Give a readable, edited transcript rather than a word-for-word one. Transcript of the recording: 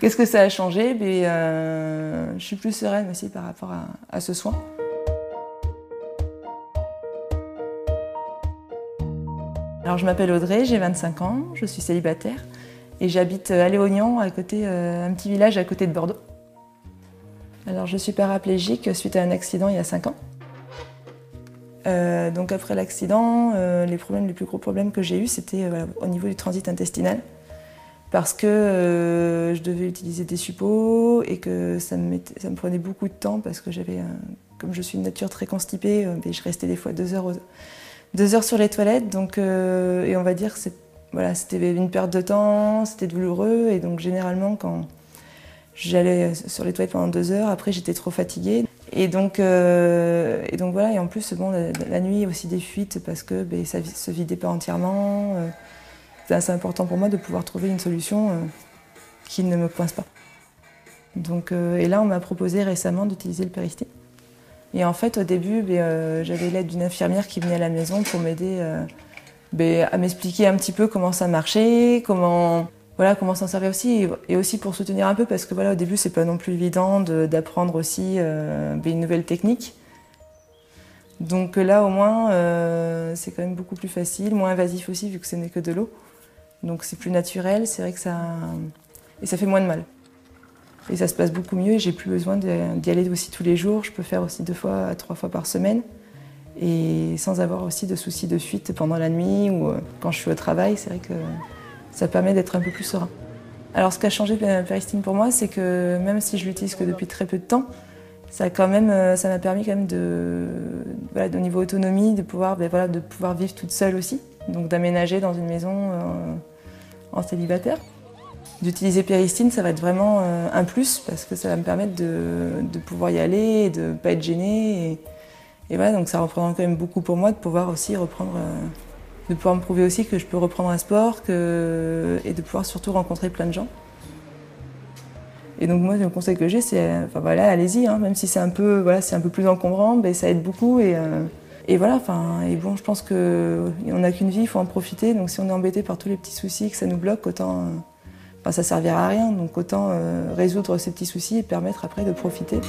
Qu'est-ce que ça a changé? Je suis plus sereine aussi par rapport à ce soin. Alors je m'appelle Audrey, j'ai 25 ans, je suis célibataire et j'habite à Léognan, un petit village à côté de Bordeaux. Alors je suis paraplégique suite à un accident il y a 5 ans. Donc après l'accident, les plus gros problèmes que j'ai eus, c'était au niveau du transit intestinal. Parce que je devais utiliser des suppos et que ça me prenait beaucoup de temps parce que comme je suis de nature très constipée, je restais des fois 2 heures sur les toilettes. Donc, et on va dire que c'était une perte de temps, c'était douloureux. Et donc généralement quand j'allais sur les toilettes pendant 2 heures, après j'étais trop fatiguée. Et donc voilà, et en plus la nuit aussi des fuites parce que ça se vidait pas entièrement. C'est assez important pour moi de pouvoir trouver une solution qui ne me coince pas. Donc, et là, on m'a proposé récemment d'utiliser le Peristy. Et en fait, au début, j'avais l'aide d'une infirmière qui venait à la maison pour m'aider à m'expliquer un petit peu comment ça marchait, comment s'en servir aussi, et aussi pour soutenir un peu, parce que au début, c'est pas non plus évident d'apprendre aussi une nouvelle technique. Donc là, au moins, c'est quand même beaucoup plus facile, moins invasif aussi, vu que ce n'est que de l'eau. Donc c'est plus naturel, c'est vrai que ça fait moins de mal. Et ça se passe beaucoup mieux et j'ai plus besoin d'y aller aussi tous les jours. Je peux faire aussi 2 à 3 fois par semaine et sans avoir aussi de soucis de fuite pendant la nuit ou quand je suis au travail. C'est vrai que ça permet d'être un peu plus serein. Alors ce qu'a changé Peristy pour moi, c'est que même si je l'utilise que depuis très peu de temps, ça m'a permis quand même au niveau autonomie, de pouvoir vivre toute seule aussi. Donc d'aménager dans une maison en célibataire. D'utiliser Peristy, ça va être vraiment un plus parce que ça va me permettre de pouvoir y aller et de ne pas être gênée. Et voilà, donc ça représente quand même beaucoup pour moi de pouvoir aussi reprendre, de pouvoir me prouver aussi que je peux reprendre un sport et de pouvoir surtout rencontrer plein de gens. Et donc moi, le conseil que j'ai, c'est, allez-y, hein, même si c'est un peu plus encombrant, ça aide beaucoup. Et voilà, je pense qu'on n'a qu'une vie, il faut en profiter. Donc si on est embêté par tous les petits soucis, que ça nous bloque, autant, ça servira à rien. Donc autant résoudre ces petits soucis et permettre après de profiter.